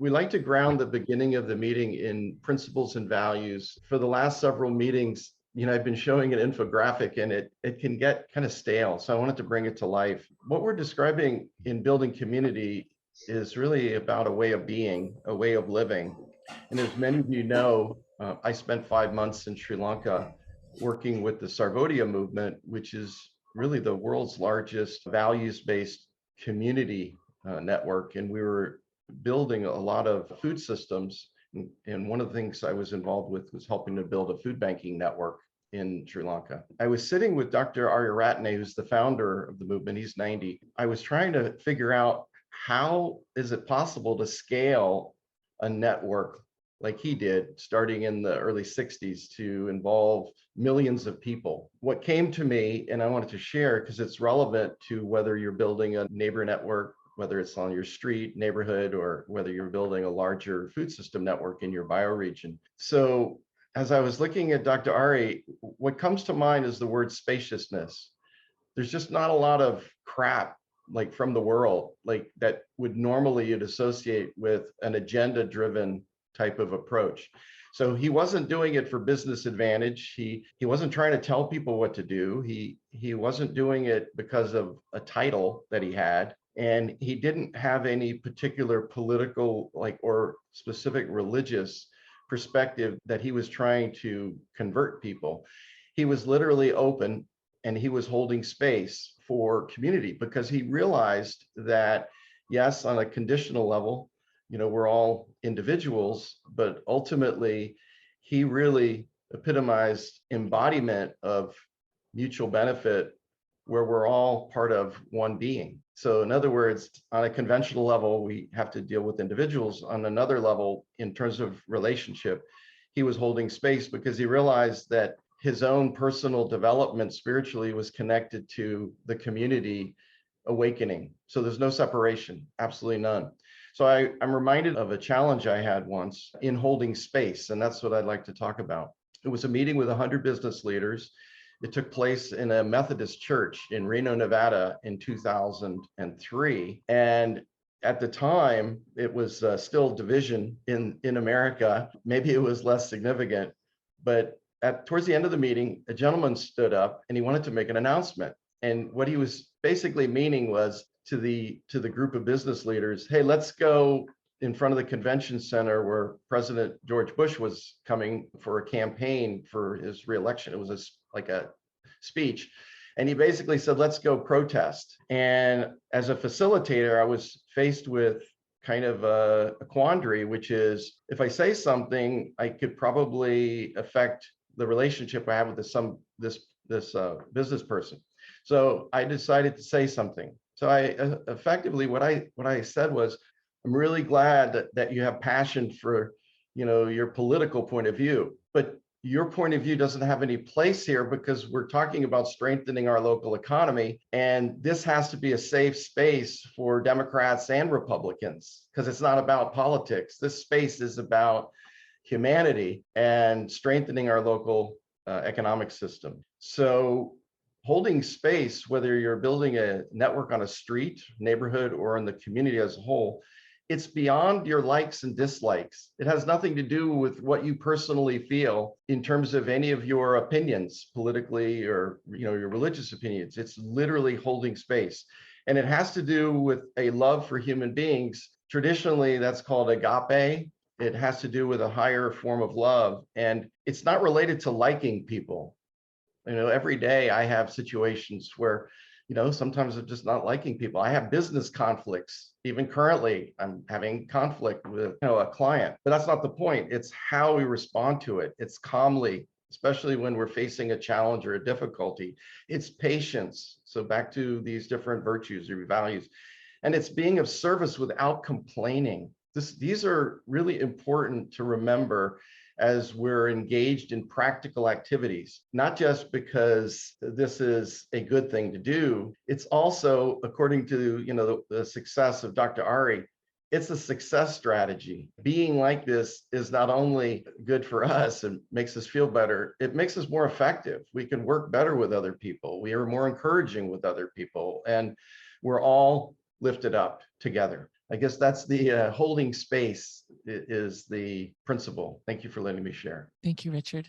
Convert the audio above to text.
We like to ground the beginning of the meeting in principles and values. For the last several meetings, I've been showing an infographic and it can get kind of stale. So I wanted to bring it to life. What we're describing in building community is really about a way of being, a way of living. And as many of you know, I spent 5 months in Sri Lanka working with the Sarvodaya movement, which is really the world's largest values-based community network. And we were building a lot of food systems. And one of the things I was involved with was helping to build a food banking network in Sri Lanka. I was sitting with Dr. Ariyaratne, who's the founder of the movement. He's 90. I was trying to figure out how is it possible to scale a network like he did, starting in the early 60s, to involve millions of people. What came to me, and I wanted to share because it's relevant to whether you're building a neighbor network, whether it's on your street, neighborhood, or whether you're building a larger food system network in your bioregion. So as I was looking at Dr. Ari, what comes to mind is the word spaciousness. There's just not a lot of crap like from the world, like that would normally you'd associate with an agenda-driven type of approach. So he wasn't doing it for business advantage. He wasn't trying to tell people what to do. He wasn't doing it because of a title that he had. And he didn't have any particular political or specific religious perspective that he was trying to convert people. He was literally open and he was holding space for community because he realized that, yes, on a conditional level, we're all individuals, but ultimately he really epitomized embodiment of mutual benefit where we're all part of one being. So in other words, on a conventional level, we have to deal with individuals. On another level, in terms of relationship, he was holding space because he realized that his own personal development spiritually was connected to the community awakening. So there's no separation, absolutely none. So I'm reminded of a challenge I had once in holding space, and that's what I'd like to talk about. It was a meeting with 100 business leaders. It took place in a Methodist church in Reno, Nevada in 2003. And at the time, it was still division in America. Maybe it was less significant, but towards the end of the meeting, a gentleman stood up and he wanted to make an announcement. And what he was basically meaning was to the group of business leaders, hey, let's go in front of the convention center where President George Bush was coming for a campaign for his reelection. It was like a speech. And he basically said, let's go protest. And as a facilitator, I was faced with kind of a quandary, which is if I say something, I could probably affect the relationship I have with this business person. So I decided to say something. So I effectively, what I said was, I'm really glad that you have passion for, your political point of view, but your point of view doesn't have any place here because we're talking about strengthening our local economy. And this has to be a safe space for Democrats and Republicans because it's not about politics. This space is about humanity and strengthening our local economic system. So holding space, whether you're building a network on a street, neighborhood, or in the community as a whole, it's beyond your likes and dislikes. It has nothing to do with what you personally feel in terms of any of your opinions politically or your religious opinions. It's literally holding space. And it has to do with a love for human beings. Traditionally, that's called agape. It has to do with a higher form of love. And it's not related to liking people. Every day I have situations where, sometimes I'm just not liking people. I have business conflicts. Even currently, I'm having conflict with, a client, but that's not the point. It's how we respond to it. It's calmly, especially when we're facing a challenge or a difficulty. It's patience. So back to these different virtues or values, and it's being of service without complaining. These are really important to remember as we're engaged in practical activities, not just because this is a good thing to do. It's also, according to the success of Dr. Ari, it's a success strategy. Being like this is not only good for us and makes us feel better, it makes us more effective. We can work better with other people. We are more encouraging with other people, and we're all lifted up together. I guess that's the holding space is the principle. Thank you for letting me share. Thank you, Richard.